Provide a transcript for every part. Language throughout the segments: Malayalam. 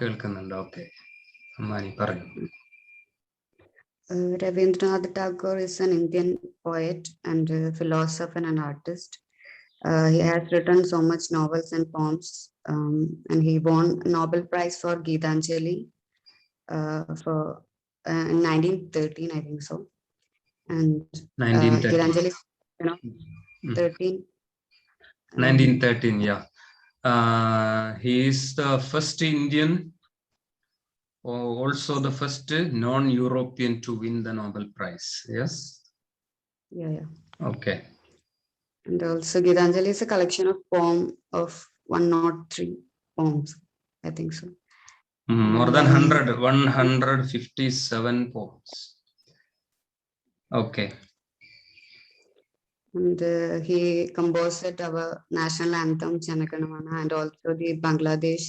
കേൾക്കുന്നുണ്ട്. ഓക്കെ, അമ്മാനി പറയൂ. Rabindranath Tagore is an Indian poet and philosopher and artist. He has written so much novels and poems, and he won Nobel Prize for Gitanjali for in 1913, I think so. And 1913. Gitanjali, 13. 1913, yeah. He is the first Indian, also the first non-European to win the Nobel Prize. Yes. Yeah. Okay. And also Gitanjali is a collection of poems of 103 poems, I think so. More than 157 poems. Okay. And he composed our national anthem Jana Gana Mana, and also the Bangladesh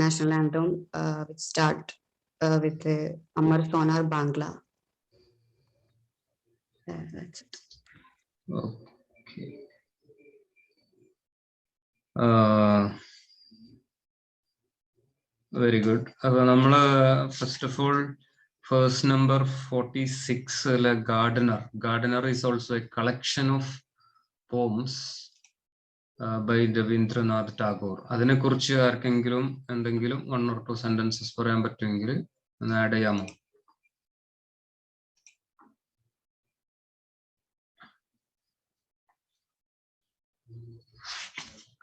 national anthem, which start with Amar Sonar Bangla. That's it. Okay. Very good. First of all, verse number 46, Gardener is also a collection of poems by Rabindranath Tagore. അതിനെക്കുറിച്ച് ആർക്കെങ്കിലും എന്തെങ്കിലും 1 or 2 sentences പറയാൻ പറ്റുമെങ്കിൽ ഒന്ന് ആഡ് ചെയ്യാമോ?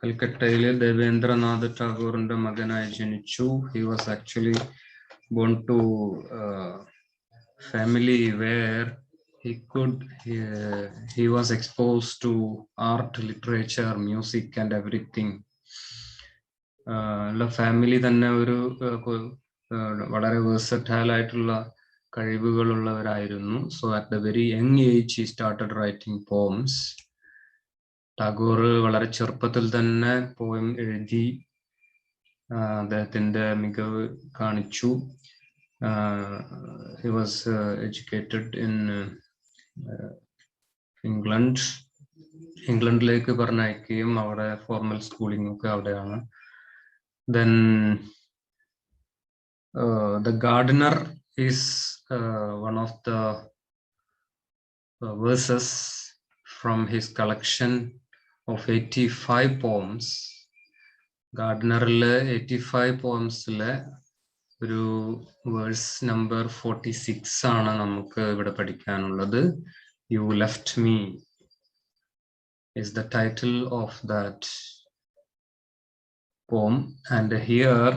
കൽക്കട്ടയിലെ ദേവേന്ദ്രനാഥ് ടാഗോറിന്റെ മകനായി ജനിച്ചു. He was actually born to a family where he was exposed to art, literature, music and everything. Family തന്നെ ഒരു വളരെ versatile ആയിട്ടുള്ള കഴിവുകളുള്ളവരായിരുന്നു. So at the very young age he started writing poems. Tagore വളരെ ചെറുപ്പത്തിൽ തന്നെ പോയം എഴുതി അദ്ദേഹത്തിന്റെ മികവ് കാണിച്ചു. He was educated in ഇംഗ്ലണ്ടിലേക്ക് പറഞ്ഞയക്കുകയും അവിടെ ഫോർമൽ സ്കൂളിംഗ് ഒക്കെ അവിടെയാണ്. Then The Gardener is one of the verses from his collection of 85 poems. ഗാർഡനറിലെ 85 പോംസിലെ ഒരു വേഴ്സ് നമ്പർ 46 ആണ് നമുക്ക് ഇവിടെ പഠിക്കാനുള്ളത്. You Left Me is the title of that poem, and here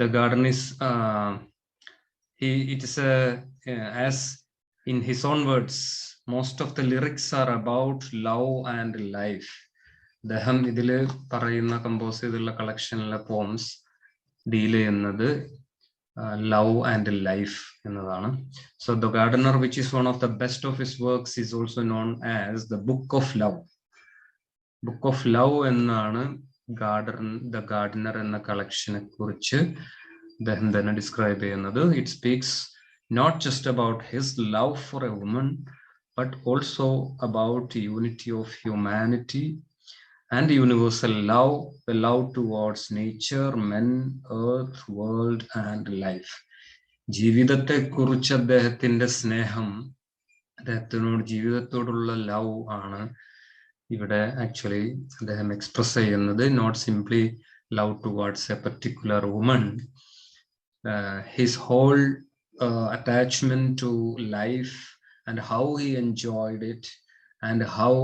the garden is as in his own words, most of the lyrics are about love and life. അദ്ദേഹം ഇതില് പറയുന്ന കമ്പോസ് ചെയ്തുള്ള കളക്ഷനിലെ പോംസ് ഡീൽ ചെയ്യുന്നത് ലവ് ആൻഡ് ലൈഫ് എന്നതാണ്. So the gardener, which is one of the best of his works, is also known as the book of love. Book of love എന്നാണ് ദ ഗാർഡനർ എന്ന കളക്ഷനെ കുറിച്ച് അദ്ദേഹം തന്നെ ഡിസ്ക്രൈബ് ചെയ്യുന്നത്. It speaks not just about his love for a woman, but also about unity of humanity and universal love, the love towards nature, men, earth, world and life. ജീവിതത്തെ കുറിച്ച് അദ്ദേഹത്തിന്റെ സ്നേഹം, ജീവിതത്തോടുള്ള ലവ് ആണ് ഇവിടെ ആക്ച്വലി അദ്ദേഹം എക്സ്പ്രസ് ചെയ്യുന്നത്. Not simply love towards a particular woman. His whole attachment to life and how he enjoyed it and how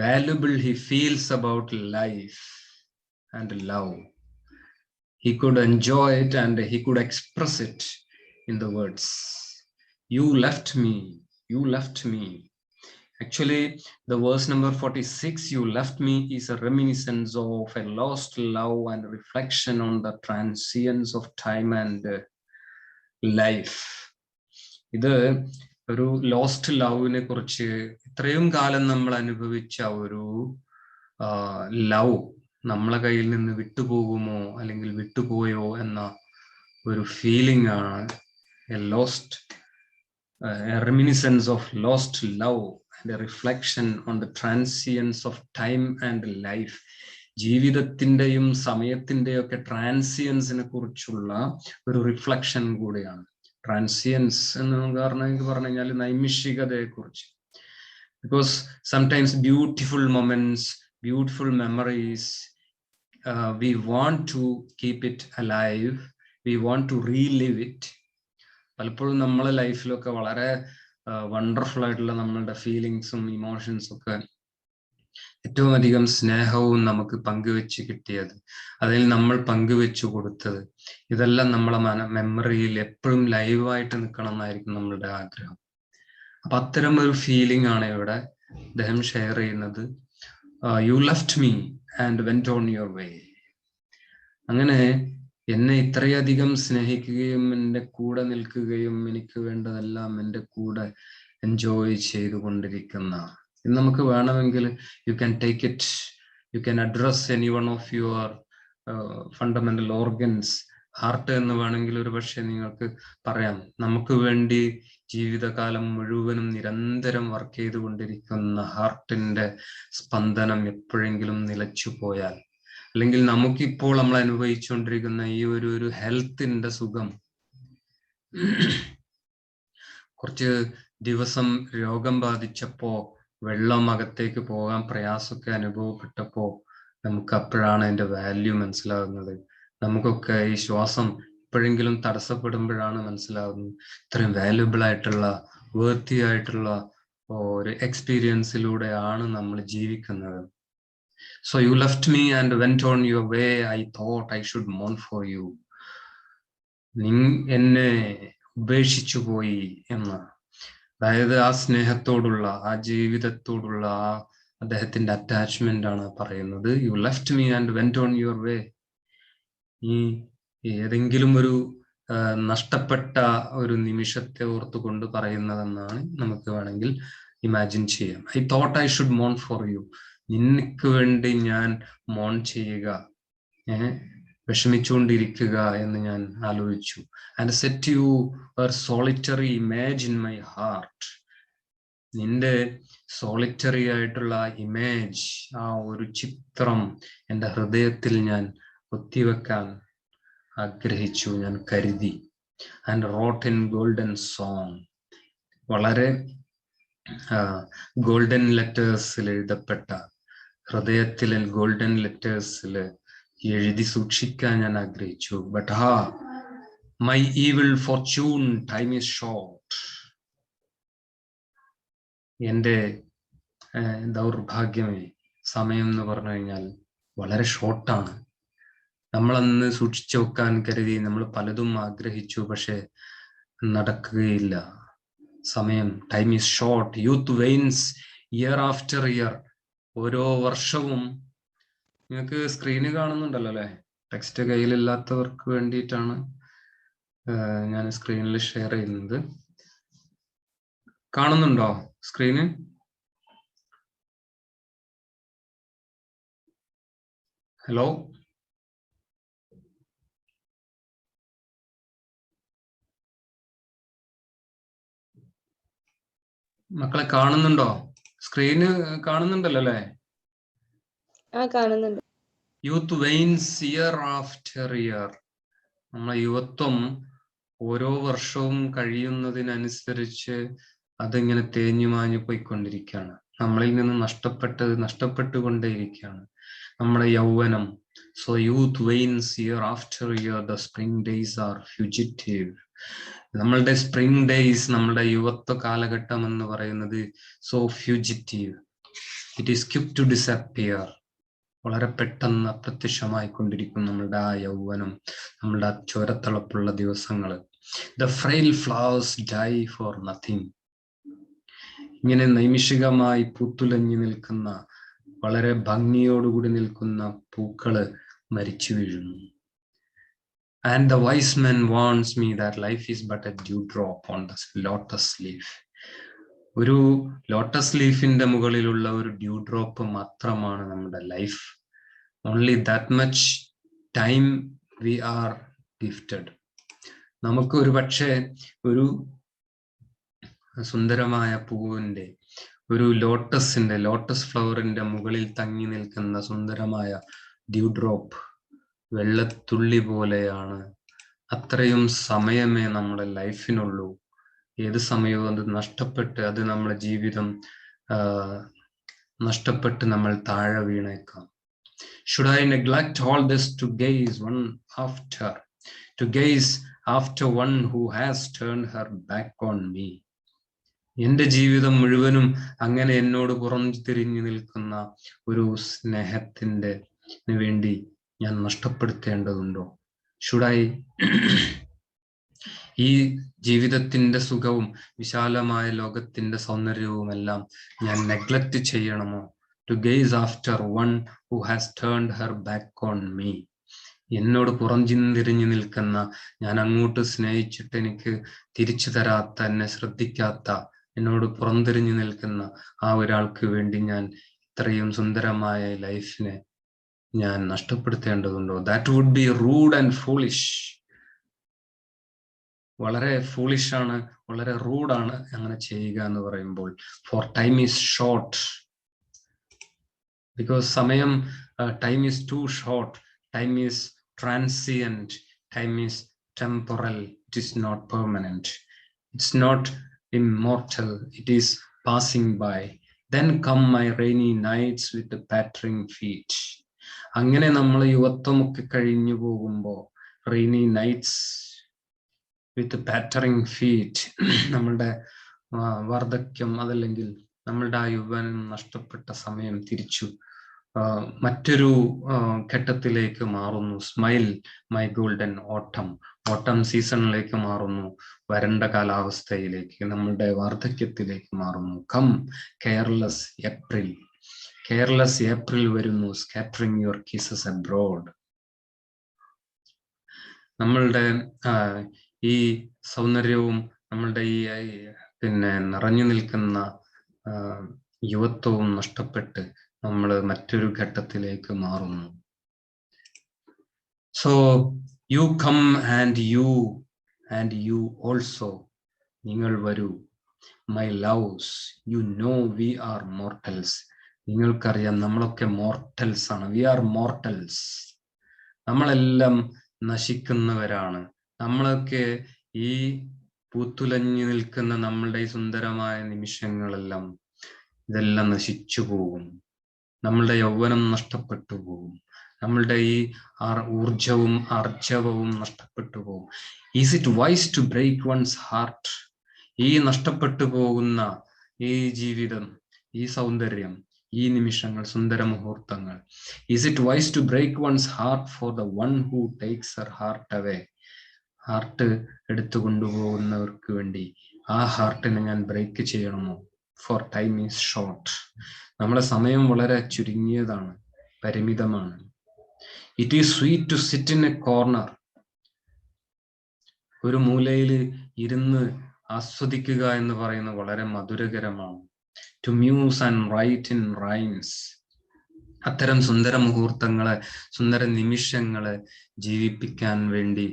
valuable he feels about life and love. He could enjoy it and he could express it in the words, "You left me, you left me." Actually, the verse number 46, "You left me," is a reminiscence of a lost love and reflection on the transience of time and life. ഇത് ഒരു ലോസ്റ്റ് ലവിനെ കുറിച്ച്, ഇത്രയും കാലം നമ്മൾ അനുഭവിച്ച ഒരു ലവ് നമ്മളെ കയ്യിൽ നിന്ന് വിട്ടുപോകുമോ അല്ലെങ്കിൽ വിട്ടുപോയോ എന്ന ഒരു ഫീലിംഗ് ആണ്. A reminiscence of lost love and a reflection on the transience of time and life. ജീവിതത്തിന്റെയും സമയത്തിന്റെയും ഒക്കെ ട്രാൻസിയൻസിനെ കുറിച്ചുള്ള ഒരു റിഫ്ലക്ഷൻ കൂടിയാണ്. ട്രാൻസിയൻസ് എന്ന് പറഞ്ഞു കഴിഞ്ഞാൽ നൈമിഷികതയെ കുറിച്ച്. Because sometimes beautiful moments, beautiful memories, we want to keep it alive, we want to relive it. പലപ്പോഴും നമ്മളെ ലൈഫിലൊക്കെ വളരെ വണ്ടർഫുൾ ആയിട്ടുള്ള നമ്മളുടെ ഫീലിങ്സും ഇമോഷൻസും ഒക്കെ ഏറ്റവും അധികം സ്നേഹവും നമുക്ക് പങ്കുവെച്ച് കിട്ടിയത്, അതിൽ നമ്മൾ പങ്കുവെച്ചു കൊടുത്തത്, ഇതെല്ലാം നമ്മളെ മെമ്മറിയിൽ എപ്പോഴും ലൈവായിട്ട് നിൽക്കണം എന്നായിരിക്കും നമ്മളുടെ ആഗ്രഹം. അപ്പൊ അത്തരം ഒരു ഫീലിംഗ് ആണ് ഇവിടെ അദ്ദേഹം ഷെയർ ചെയ്യുന്നത്. U left me and went on your way. അങ്ങനെ എന്നെ ഇത്രയധികം സ്നേഹിക്കുകയും എൻ്റെ കൂടെ നിൽക്കുകയും എനിക്ക് വേണ്ടതെല്ലാം എൻ്റെ കൂടെ എൻജോയ് ചെയ്തുകൊണ്ടിരിക്കുന്ന, ഇത് നമുക്ക് വേണമെങ്കിൽ you can take it, you can address any one of your fundamental organs. Heart എന്ന് വേണമെങ്കിൽ ഒരു പക്ഷേ നിങ്ങൾക്ക് പറയാം. നമുക്ക് വേണ്ടി ജീവിതകാലം മുഴുവനും നിരന്തരം വർക്ക് ചെയ്തുകൊണ്ടിരിക്കുന്ന ഹാർട്ടിന്റെ സ്പന്ദനം എപ്പോഴെങ്കിലും നിലച്ചു പോയാൽ, അല്ലെങ്കിൽ നമുക്കിപ്പോൾ നമ്മൾ അനുഭവിച്ചുകൊണ്ടിരിക്കുന്ന ഈ ഒരു ഹെൽത്തിന്റെ സുഖം, കുറച്ച് ദിവസം രോഗം ബാധിച്ചപ്പോ വെള്ളം അകത്തേക്ക് പോകാൻ പ്രയാസമൊക്കെ അനുഭവപ്പെട്ടപ്പോ നമുക്ക് അപ്പോഴാണ് അതിന്റെ വാല്യൂ മനസ്സിലാകുന്നത്. നമുക്കൊക്കെ ഈ ശ്വാസം എപ്പോഴെങ്കിലും തടസ്സപ്പെടുമ്പോഴാണ് മനസ്സിലാകുന്നത് ഇത്രയും വാല്യുബിൾ ആയിട്ടുള്ള, വേർത്തി ആയിട്ടുള്ള ഒരു എക്സ്പീരിയൻസിലൂടെയാണ് നമ്മൾ ജീവിക്കുന്നത്. So you left me and went on your way. I thought I should mourn for you. എന്നെ ഉപേക്ഷിച്ചു പോയി എന്ന്, അതായത് ആ സ്നേഹത്തോടുള്ള, ആ ജീവിതത്തോടുള്ള ആ അദ്ദേഹത്തിന്റെ അറ്റാച്ച്മെന്റ് ആണ് പറയുന്നത്. U left me and went on your way. ഈ ഏതെങ്കിലും ഒരു നഷ്ടപ്പെട്ട ഒരു നിമിഷത്തെ ഓർത്തുകൊണ്ട് പറയുന്നതെന്നാണ് നമുക്ക് വേണമെങ്കിൽ ഇമാജിൻ ചെയ്യാം. I thought I should moan for you. നിനക്ക് വേണ്ടി ഞാൻ മോൺ ചെയ്യുക, വിഷമിച്ചുകൊണ്ടിരിക്കുക എന്ന് ഞാൻ ആലോചിച്ചു. And set you a solitary image in my heart. നിന്റെ സോളിറ്ററി ആയിട്ടുള്ള ഇമേജ്, ആ ഒരു ചിത്രം എൻ്റെ ഹൃദയത്തിൽ ഞാൻ ഒത്തിവെക്കാൻ ആഗ്രഹിച്ചു, ഞാൻ കരുതി. And rote in golden song. വളരെ ഗോൾഡൻ ലെറ്റേഴ്സിൽ എഴുതപ്പെട്ട, ഹൃദയത്തിൽ ഗോൾഡൻ ലെറ്റേഴ്സിൽ എഴുതി സൂക്ഷിക്കാൻ ഞാൻ ആഗ്രഹിച്ചു. But my evil Fortune, time is short. എൻ്റെ ദൗർഭാഗ്യമേ, സമയം എന്ന് പറഞ്ഞു കഴിഞ്ഞാൽ വളരെ ഷോർട്ടാണ്. നമ്മളന്ന് സൂക്ഷിച്ചു വെക്കാൻ കരുതി, നമ്മൾ പലതും ആഗ്രഹിച്ചു, പക്ഷെ നടക്കുകയില്ല. സമയം, time is short. Youth wanes year after year. ഓരോ വർഷവും, നിങ്ങൾക്ക് സ്ക്രീന് കാണുന്നുണ്ടല്ലോ അല്ലെ? ടെക്സ്റ്റ് കയ്യിലില്ലാത്തവർക്ക് വേണ്ടിയിട്ടാണ് ഞാൻ സ്ക്രീനിൽ ഷെയർ ചെയ്യുന്നത്. കാണുന്നുണ്ടോ സ്ക്രീന്? ഹലോ, മക്കളെ കാണുന്നുണ്ടോ? സ്ക്രീന് കാണുന്നുണ്ടല്ലോ അല്ലെ? കാണുന്നുണ്ട്. Youth wanes year after year. നമ്മളെ യുവത്വം ഓരോ വർഷവും കഴിയുന്നതിനനുസരിച്ച് അതിങ്ങനെ തേഞ്ഞു മാഞ്ഞു പോയിക്കൊണ്ടിരിക്കുകയാണ്. നമ്മളിൽ നിന്ന് നഷ്ടപ്പെട്ടുകൊണ്ടേയിരിക്കുകയാണ് നമ്മുടെ യൗവനം. So youth wanes year after year, the spring days are fugitive. നമ്മളുടെ സ്പ്രിംഗ് ഡേയ്സ്, നമ്മളുടെ യുവത്വ കാലഘട്ടം എന്ന് പറയുന്നത് so fugitive, it is quick to disappear. വളരെ പെട്ടെന്ന് അപ്രത്യക്ഷമായി കൊണ്ടിരിക്കും നമ്മളുടെ ആ യൗവനം, നമ്മളുടെ ആ ചോരത്തിളപ്പുള്ള ദിവസങ്ങൾ. The frail flowers dye for nothing. ഇങ്ങനെ നൈമിഷികമായി പൂത്തുലഞ്ഞു നിൽക്കുന്ന, വളരെ ഭംഗിയോടുകൂടി നിൽക്കുന്ന പൂക്കള് മരിച്ചു വീഴുന്നു. And the wise man warns me that life is but a dewdrop on the lotus leaf. ഒരു ലോട്ടസ് ലീഫിന്റെ മുകളിലുള്ള ഒരു ഡ്യൂ ഡ്രോപ്പ് മാത്രമാണ് നമ്മുടെ life. Only that much time we are gifted. നമുക്ക് ഒരു പക്ഷേ ഒരു സുന്ദരമായ പൂവിന്റെ, ഒരു ലോട്ടസ് ഫ്ലവറിന്റെ മുകളിൽ തങ്ങി നിൽക്കുന്ന സുന്ദരമായ ഡ്യൂ ഡ്രോപ്പ്, വെള്ളത്തുള്ളി പോലെയാണ്. അത്രയും സമയമേ നമ്മുടെ ലൈഫിനുള്ളൂ. ഏത് സമയവും അത് നഷ്ടപ്പെട്ട് അത് നമ്മുടെ ജീവിതം നഷ്ടപ്പെട്ട് നമ്മൾ താഴെ വീണേക്കാം. Should I neglect all this to gaze after one who has turned her back on me? എന്റെ ജീവിതം മുഴുവനും അങ്ങനെ എന്നോട് പുറംതിരിഞ്ഞു നിൽക്കുന്ന ഒരു സ്നേഹത്തിന്റെ വേണ്ടി ഞാൻ നഷ്ടപ്പെടുത്തേണ്ടതുണ്ടോ? Should I ഈ ജീവിതത്തിന്റെ സുഖവും വിശാലമായ ലോകത്തിന്റെ സൗന്ദര്യവും എല്ലാം ഞാൻ നെഗ്ലക്ട് ചെയ്യണമോ? To gaze after one who has turned her back on me. എന്നോട് പുറംതിരിഞ്ഞു നിൽക്കുന്ന, ഞാൻ അങ്ങോട്ട് സ്നേഹിച്ചിട്ട് എനിക്ക് തിരിച്ചു തരാത്ത, എന്നെ ശ്രദ്ധിക്കാത്ത, എന്നോട് പുറംതിരിഞ്ഞു നിൽക്കുന്ന ആ ഒരാൾക്ക് വേണ്ടി ഞാൻ ഇത്രയും സുന്ദരമായ ലൈഫിനെ ഞാൻ നഷ്ടപ്പെടുത്തേണ്ടതുണ്ടോ? That would be rude and foolish. വളരെ ഫൂളിഷ് ആണ്, വളരെ റൂഡാണ് അങ്ങനെ ചെയ്യുക എന്ന് പറയുമ്പോൾ. For time is short. Because സമയം, time is too short. Time is transient. Time is temporal. It is not permanent. It's not immortal. It is passing by. Then come my rainy nights with the pattering feet. അങ്ങനെ നമ്മൾ യുവത്വമൊക്കെ കഴിഞ്ഞു പോകുമ്പോൾ, rainy nights with pattering feet, നമ്മളുടെ വാർദ്ധക്യം അതല്ലെങ്കിൽ നമ്മളുടെ ആ യുവനം നഷ്ടപ്പെട്ട സമയം തിരിച്ചു മറ്റൊരു ഘട്ടത്തിലേക്ക് മാറുന്നു. സ്മൈൽ മൈ ഗോൾഡൻ ഓട്ടം സീസണിലേക്ക് മാറുന്നു, വരണ്ട കാലാവസ്ഥയിലേക്ക്, നമ്മളുടെ വാർദ്ധക്യത്തിലേക്ക് മാറുന്നു. കം കെയർലെസ് ഏപ്രിൽ വരുന്നു, സ്കാറ്ററിങ് യുവർ കിസസ് അബ്രോഡ്. നമ്മളുടെ ഈ സൗന്ദര്യവും നമ്മളുടെ ഈ നിറഞ്ഞു നിൽക്കുന്ന യുവത്വവും നഷ്ടപ്പെട്ട് നമ്മൾ മറ്റൊരു ഘട്ടത്തിലേക്ക് മാറുന്നു. So you come and you also, നിങ്ങൾ വരൂ. My loves, you know we are mortals. നിങ്ങൾക്കറിയാം നമ്മളൊക്കെ മോർട്ടൽസ് ആണ്. We are mortals. നമ്മളെല്ലാം നശിക്കുന്നവരാണ്. നമ്മളൊക്കെ ഈ പൂത്തുലഞ്ഞു നിൽക്കുന്ന നമ്മളുടെ ഈ സുന്ദരമായ നിമിഷങ്ങളെല്ലാം ഇതെല്ലാം നശിച്ചു പോകും. നമ്മളുടെ യൗവനം നഷ്ടപ്പെട്ടു പോകും. നമ്മളുടെ ഈ ഊർജവും ആർജവവും നഷ്ടപ്പെട്ടു പോകും. Is it wise to break one's heart? ഈ നഷ്ടപ്പെട്ടു പോകുന്ന ഈ ജീവിതം, ഈ സൗന്ദര്യം, ഈ നിമിഷങ്ങൾ, സുന്ദര മുഹൂർത്തങ്ങൾ, is it wise to break one's heart for the one who takes her heart away? Heart എടുത്തു കൊണ്ടുപോകുന്നവർക്ക് വേണ്ടി ആ ഹാർട്ടിനെ ഞാൻ ബ്രേക്ക് ചെയ്യണമോ? For time is short. നമ്മുടെ സമയം വളരെ ചുരുങ്ങിയതാണ്, പരിമിതമാണ്. It is sweet to sit in a corner. ഒരു മൂലയിൽ ഇരുന്ന് ആസ്വദിക്കുക എന്ന് പറയുന്നത് വളരെ മധുരകരമാണ്. To muse and write in rhymes. അത്തരം സുന്ദര മുഹൂർത്തങ്ങളെ, സുന്ദര നിമിഷങ്ങളെ ജീവിപ്പിക്കാൻ വേണ്ടി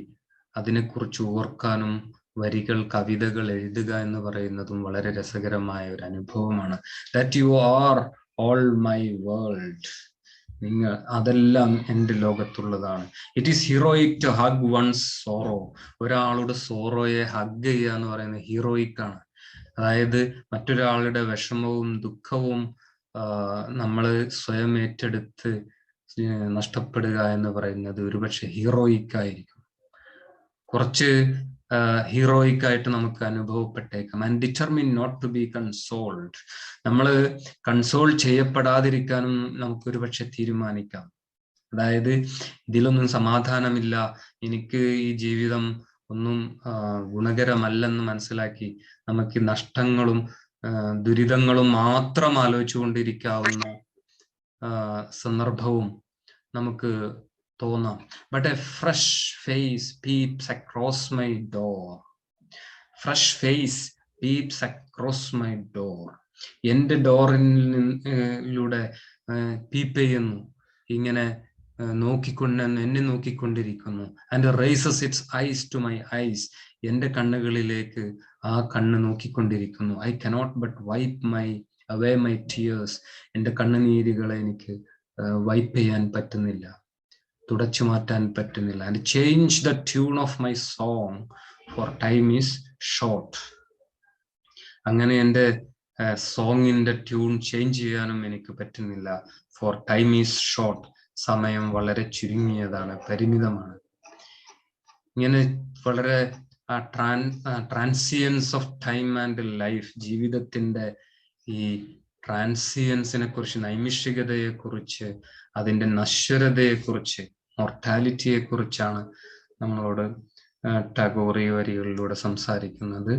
അതിനെക്കുറിച്ച് ഓർക്കാനും വരികൾ, കവിതകൾ എഴുതുക എന്ന് പറയുന്നതും വളരെ രസകരമായ ഒരു അനുഭവമാണ്. That you are all my world. നിങ്ങൾ അതെല്ലാം എൻ്റെ ലോകത്തുള്ളതാണ്. It is heroic to hug one's sorrow. ഒരാളുടെ സോറോയെ ഹഗ് ചെയ്യുക എന്ന് പറയുന്നത് ഹീറോയിക് ആണ്. അതായത് മറ്റൊരാളുടെ വിഷമവും ദുഃഖവും നമ്മൾ സ്വയം ഏറ്റെടുത്ത് നഷ്ടപ്പെടുക എന്ന് പറയുന്നത് ഒരുപക്ഷെ ഹീറോയിക് ആയിരിക്കും. കുറച്ച് ഹീറോയിക് ആയിട്ട് നമുക്ക് അനുഭവപ്പെട്ടേക്കാം. And determine not to be consoled. നമ്മൾ കൺസോൾ ചെയ്യപ്പെടാതിരിക്കാനും നമുക്കൊരു പക്ഷെ തീരുമാനിക്കാം. അതായത് ഇതിലൊന്നും സമാധാനമില്ല, എനിക്ക് ഈ ജീവിതം ഒന്നും ഗുണകരമല്ലെന്ന് മനസ്സിലാക്കി നമുക്ക് നഷ്ടങ്ങളും ദുരിതങ്ങളും മാത്രം ആലോചിച്ചു കൊണ്ടിരിക്കാവുന്ന സന്ദർഭവും നമുക്ക് തോന്നാം. But a fresh face peeps across my door. Fresh face peeps across my door. എൻ്റെ ഡോറിലൂടെ പീപ്പ് ചെയ്യുന്നു, ഇങ്ങനെ എന്നെ നോക്കിക്കൊണ്ടിരിക്കുന്നു. And raises its eyes to my eyes. എൻ്റെ കണ്ണുകളിലേക്ക് ആ കണ്ണ് നോക്കിക്കൊണ്ടിരിക്കുന്നു. I cannot but wipe away my tears. എൻ്റെ കണ്ണുനീരുകളെ എനിക്ക് വൈപ്പ് ചെയ്യാൻ പറ്റുന്നില്ല. തുടച്ചു മാറ്റാൻ പറ്റുന്നില്ല. And change the tune of my song for time is short. അങ്ങനെ എൻ്റെ സോങ്ങിന്റെ ട്യൂൺ ചേഞ്ച് ചെയ്യാനും എനിക്ക് പറ്റുന്നില്ല. For time is short. സമയം വളരെ ചുരുങ്ങിയതാണ്, പരിമിതമാണ്. ഇങ്ങനെ വളരെ transience of time and life, ജീവിതത്തിന്റെ ഈ ട്രാൻസിയൻസിനെ കുറിച്ച്, നൈമിഷികതയെ കുറിച്ച്, അതിന്റെ നശ്വരതയെ കുറിച്ച്, മോർട്ടാലിറ്റിയെ കുറിച്ചാണ് നമ്മളോട് ടാഗോർ ഈ വരികളിലൂടെ സംസാരിക്കുന്നത്.